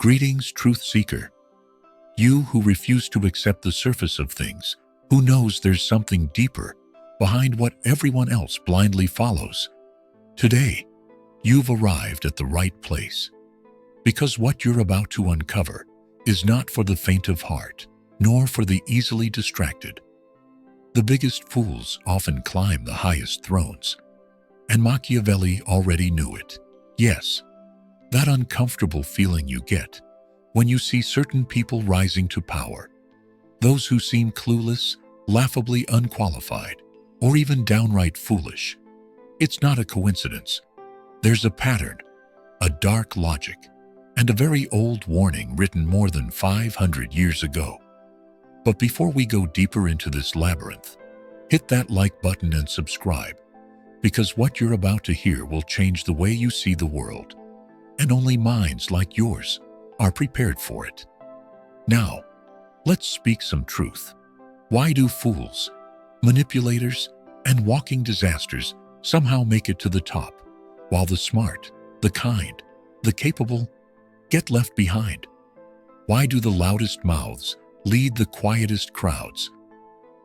Greetings, truth seeker. You who refuse to accept the surface of things, who knows there's something deeper behind what everyone else blindly follows. Today, you've arrived at the right place. Because what you're about to uncover is not for the faint of heart, nor for the easily distracted. The biggest fools often climb the highest thrones. And Machiavelli already knew it. Yes, that uncomfortable feeling you get when you see certain people rising to power. Those who seem clueless, laughably unqualified, or even downright foolish. It's not a coincidence. There's a pattern, a dark logic, and a very old warning written more than 500 years ago. But before we go deeper into this labyrinth, hit that like button and subscribe, because what you're about to hear will change the way you see the world, and only minds like yours are prepared for it. Now, let's speak some truth. Why do fools, manipulators, and walking disasters somehow make it to the top, while the smart, the kind, the capable get left behind? Why do the loudest mouths lead the quietest crowds?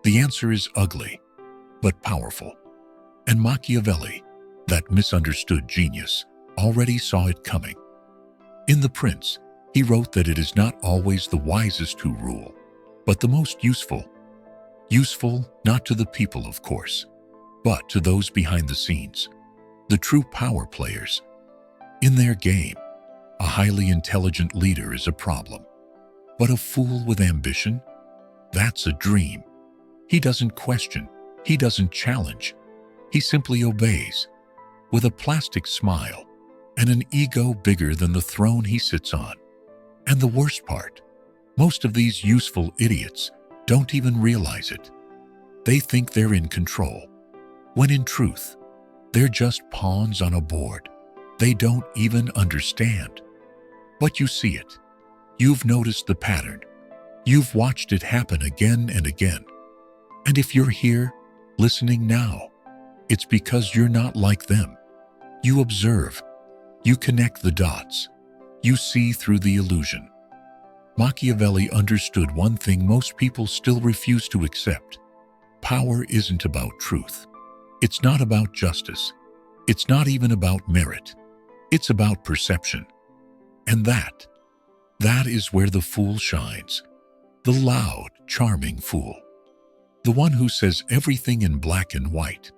The answer is ugly, but powerful. And Machiavelli, that misunderstood genius, already saw it coming. In The Prince, he wrote that it is not always the wisest who rule, but the most useful. Useful not to the people, of course, but to those behind the scenes, the true power players. In their game, a highly intelligent leader is a problem, but a fool with ambition? That's a dream. He doesn't question, he doesn't challenge, he simply obeys, with a plastic smile and an ego bigger than the throne he sits on. And the worst part, most of these useful idiots don't even realize it. They think they're in control, when in truth, they're just pawns on a board. They don't even understand. But you see it. You've noticed the pattern. You've watched it happen again and again. And if you're here, listening now, it's because you're not like them. You observe. You connect the dots. You see through the illusion. Machiavelli understood one thing most people still refuse to accept. Power isn't about truth. It's not about justice. It's not even about merit. It's about perception. And that is where the fool shines. The loud, charming fool. The one who says everything in black and white.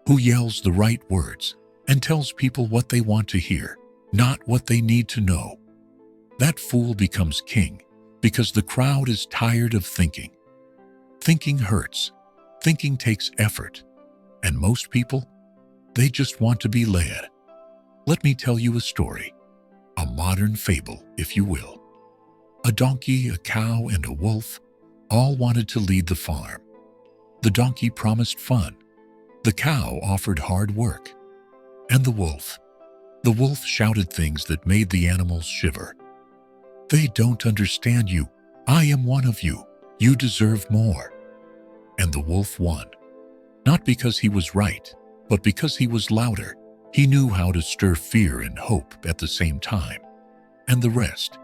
Who yells the right words and tells people what they want to hear, not what they need to know. That fool becomes king because the crowd is tired of thinking. Thinking hurts. Thinking takes effort. And most people, they just want to be led. Let me tell you a story. A modern fable, if you will. A donkey, a cow, and a wolf all wanted to lead the farm. The donkey promised fun. The cow offered hard work. And the wolf shouted things that made the animals shiver. They don't understand you. I am one of you. You deserve more. And the wolf won. Not because he was right, but because he was louder. He knew how to stir fear and hope at the same time. And the rest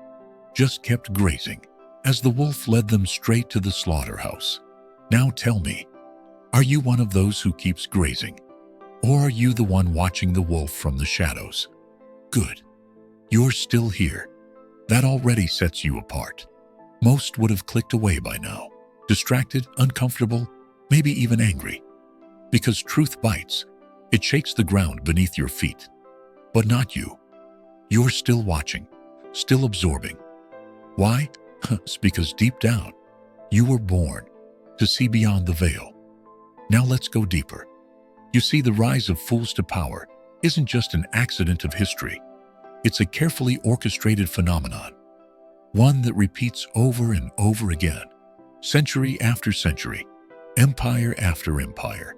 just kept grazing as the wolf led them straight to the slaughterhouse. Now tell me, are you one of those who keeps grazing? Or are you the one watching the wolf from the shadows? Good. You're still here. That already sets you apart. Most would have clicked away by now, distracted, uncomfortable, maybe even angry. Because truth bites. It shakes the ground beneath your feet. But not you. You're still watching, still absorbing. Why? It's because deep down, you were born to see beyond the veil. Now let's go deeper. You see, the rise of fools to power isn't just an accident of history. It's a carefully orchestrated phenomenon. One that repeats over and over again, century after century, empire after empire.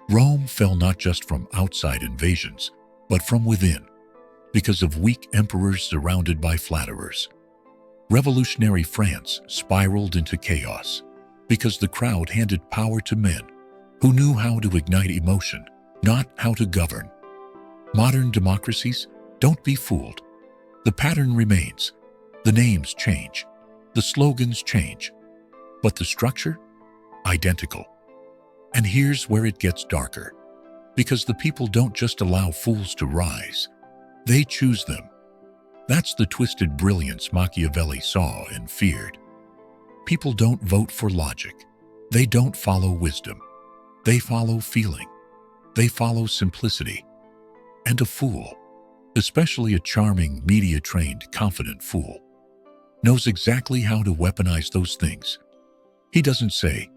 Rome fell not just from outside invasions, but from within, because of weak emperors surrounded by flatterers. Revolutionary France spiraled into chaos because the crowd handed power to men who knew how to ignite emotion, not how to govern. Modern democracies, don't be fooled. The pattern remains. The names change. The slogans change. But the structure? Identical. And here's where it gets darker. Because the people don't just allow fools to rise. They choose them. That's the twisted brilliance Machiavelli saw and feared. People don't vote for logic. They don't follow wisdom. They follow feeling. They follow simplicity. And a fool, especially a charming, media-trained, confident fool, knows exactly how to weaponize those things. He doesn't say,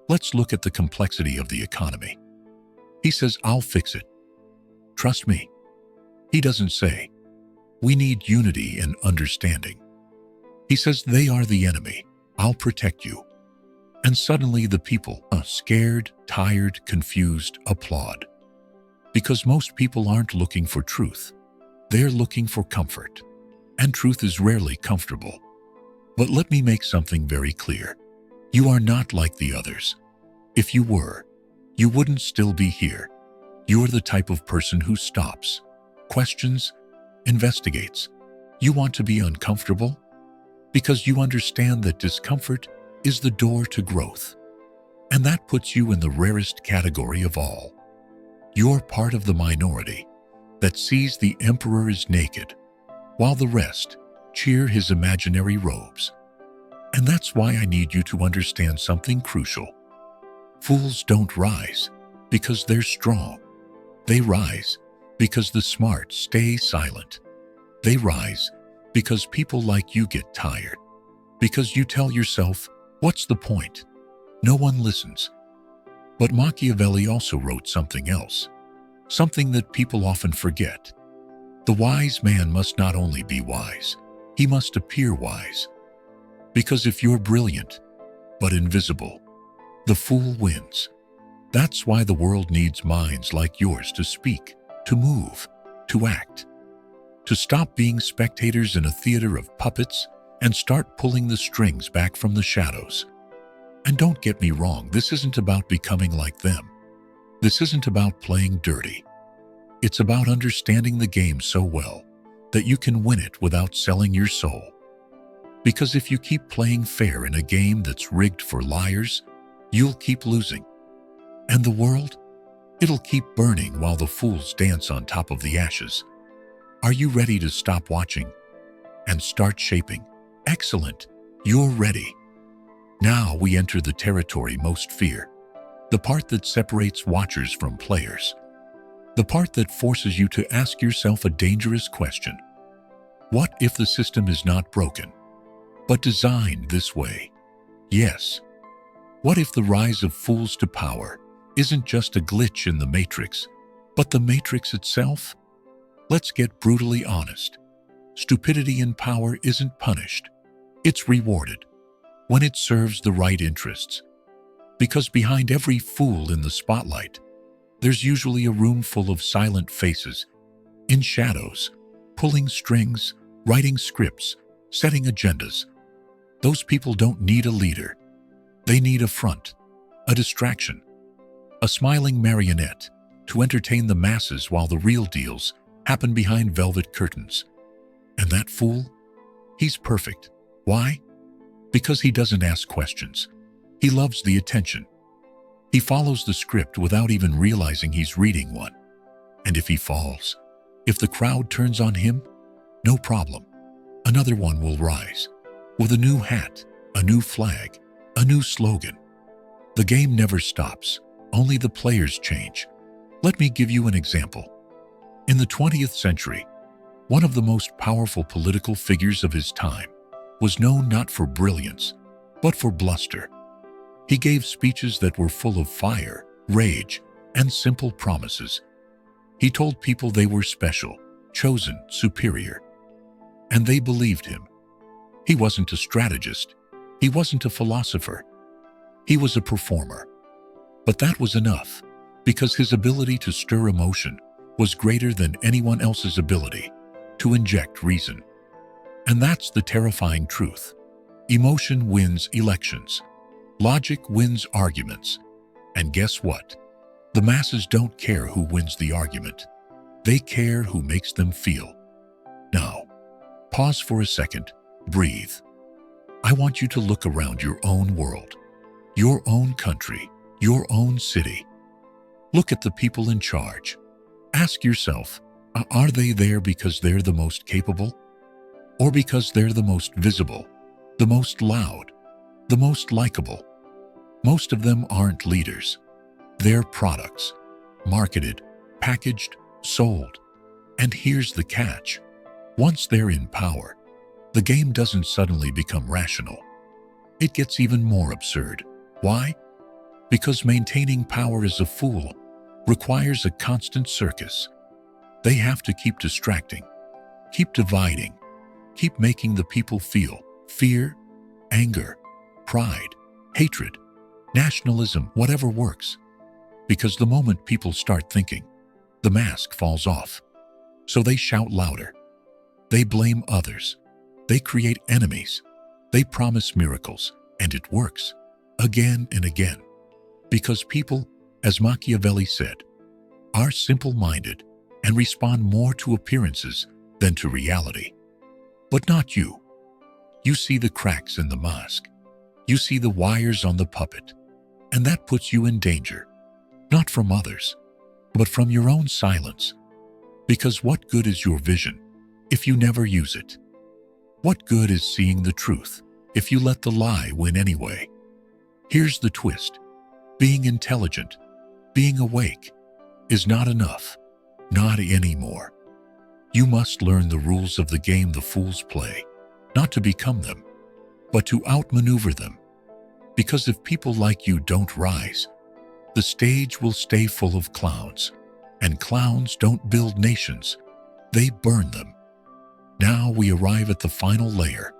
"Let's look at the complexity of the economy." He says, "I'll fix it. Trust me." He doesn't say, "We need unity and understanding." He says, "They are the enemy. I'll protect you." And suddenly the people, scared, tired, confused, applaud. Because most people aren't looking for truth. They're looking for comfort. And truth is rarely comfortable. But let me make something very clear. You are not like the others. If you were, you wouldn't still be here. You're the type of person who stops, questions, investigates. You want to be uncomfortable? Because you understand that discomfort is the door to growth. And that puts you in the rarest category of all. You're part of the minority that sees the emperor is naked, while the rest cheer his imaginary robes. And that's why I need you to understand something crucial. Fools don't rise because they're strong. They rise because the smart stay silent. They rise because people like you get tired. Because you tell yourself, "What's the point? No one listens." But Machiavelli also wrote something else, something that people often forget. The wise man must not only be wise, he must appear wise. Because if you're brilliant, but invisible, the fool wins. That's why the world needs minds like yours to speak, to move, to act, to stop being spectators in a theater of puppets and start pulling the strings back from the shadows. And don't get me wrong, this isn't about becoming like them. This isn't about playing dirty. It's about understanding the game so well that you can win it without selling your soul. Because if you keep playing fair in a game that's rigged for liars, you'll keep losing. And the world? It'll keep burning while the fools dance on top of the ashes. Are you ready to stop watching and start shaping? Excellent. You're ready. Now we enter the territory most fear. The part that separates watchers from players. The part that forces you to ask yourself a dangerous question. What if the system is not broken, but designed this way? Yes. What if the rise of fools to power isn't just a glitch in the matrix, but the matrix itself? Let's get brutally honest. Stupidity in power isn't punished. It's rewarded when it serves the right interests. Because behind every fool in the spotlight, there's usually a room full of silent faces, in shadows, pulling strings, writing scripts, setting agendas. Those people don't need a leader. They need a front, a distraction, a smiling marionette to entertain the masses while the real deals happen behind velvet curtains. And that fool? He's perfect. Why? Because he doesn't ask questions. He loves the attention. He follows the script without even realizing he's reading one. And if he falls, if the crowd turns on him, no problem. Another one will rise, with a new hat, a new flag, a new slogan. The game never stops, only the players change. Let me give you an example. In the 20th century, one of the most powerful political figures of his time was known not for brilliance, but for bluster. He gave speeches that were full of fire, rage, and simple promises. He told people they were special, chosen, superior. And they believed him. He wasn't a strategist. He wasn't a philosopher. He was a performer. But that was enough, because his ability to stir emotion was greater than anyone else's ability to inject reason. And that's the terrifying truth. Emotion wins elections. Logic wins arguments. And guess what? The masses don't care who wins the argument. They care who makes them feel. Now, pause for a second breathe. I want you to look around your own world, your own country, your own city. Look at the people in charge. Ask yourself, are they there because they're the most capable? Or because they're the most visible, the most loud, the most likable? Most of them aren't leaders. They're products, marketed, packaged, sold. And here's the catch. Once they're in power, the game doesn't suddenly become rational. It gets even more absurd. Why? Because maintaining power as a fool requires a constant circus. They have to keep distracting, keep dividing, keep making the people feel fear, anger, pride, hatred, nationalism, whatever works. Because the moment people start thinking, the mask falls off. So they shout louder. They blame others. They create enemies. They promise miracles, and it works again and again. Because people, as Machiavelli said, are simple-minded and respond more to appearances than to reality. But not you. You see the cracks in the mask. You see the wires on the puppet. And that puts you in danger, not from others, but from your own silence. Because what good is your vision if you never use it? What good is seeing the truth if you let the lie win anyway? Here's the twist. Being intelligent, being awake, is not enough. Not anymore. You must learn the rules of the game the fools play, not to become them, but to outmaneuver them. Because if people like you don't rise, the stage will stay full of clowns, and clowns don't build nations, they burn them. Now we arrive at the final layer,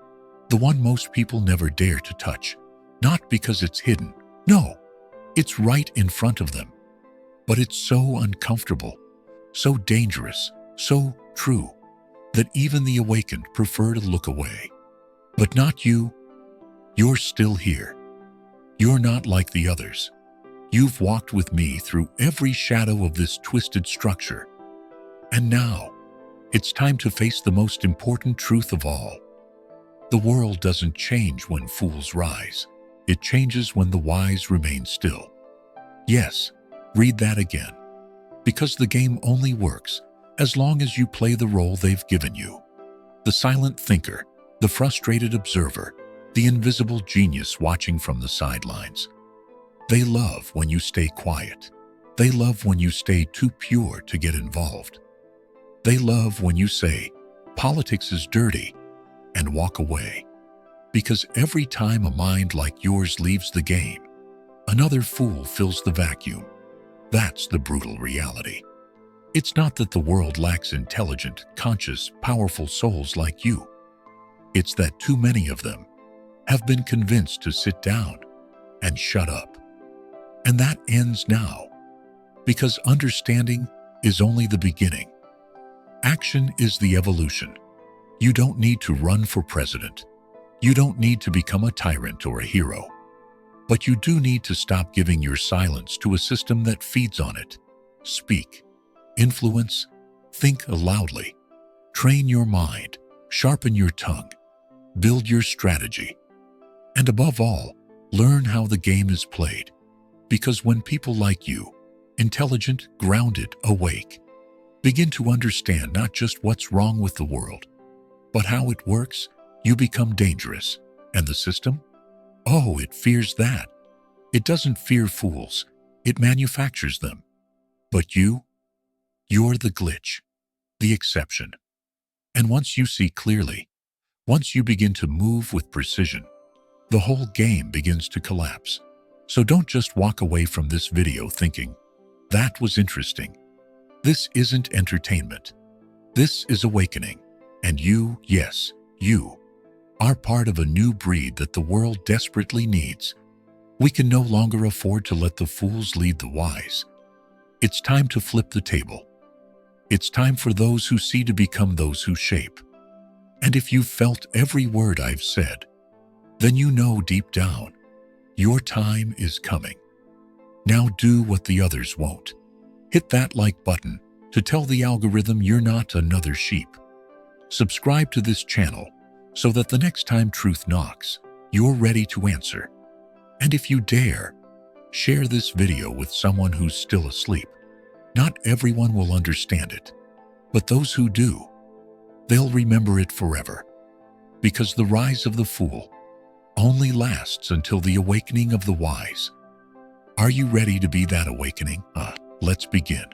the one most people never dare to touch, not because it's hidden. No, it's right in front of them. But it's so uncomfortable, so dangerous, so true, that even the awakened prefer to look away. But not you. You're still here. You're not like the others. You've walked with me through every shadow of this twisted structure. And now, it's time to face the most important truth of all. The world doesn't change when fools rise. It changes when the wise remain still. Yes, read that again. Because the game only works as long as you play the role they've given you. The silent thinker, the frustrated observer, the invisible genius watching from the sidelines. They love when you stay quiet. They love when you stay too pure to get involved. They love when you say, politics is dirty, and walk away. Because every time a mind like yours leaves the game, another fool fills the vacuum. That's the brutal reality. It's not that the world lacks intelligent, conscious, powerful souls like you. It's that too many of them have been convinced to sit down and shut up. And that ends now, because understanding is only the beginning. Action is the evolution. You don't need to run for president. You don't need to become a tyrant or a hero. But you do need to stop giving your silence to a system that feeds on it. Speak, influence, think loudly, train your mind, sharpen your tongue, build your strategy, and above all, learn how the game is played. Because when people like you, intelligent, grounded, awake, begin to understand not just what's wrong with the world, but how it works, you become dangerous. And the system? Oh, it fears that. It doesn't fear fools. It manufactures them. But you're the glitch, the exception. And once you see clearly, once you begin to move with precision, the whole game begins to collapse. So don't just walk away from this video thinking, that was interesting. This isn't entertainment. This is awakening. And you, yes, you, are part of a new breed that the world desperately needs. We can no longer afford to let the fools lead the wise. It's time to flip the table. It's time for those who see to become those who shape. And if you've felt every word I've said, then you know deep down, your time is coming. Now do what the others won't. Hit that like button to tell the algorithm you're not another sheep. Subscribe to this channel so that the next time truth knocks, you're ready to answer. And if you dare, share this video with someone who's still asleep. Not everyone will understand it, but those who do, they'll remember it forever. Because the rise of the fool only lasts until the awakening of the wise. Are you ready to be that awakening? Let's begin.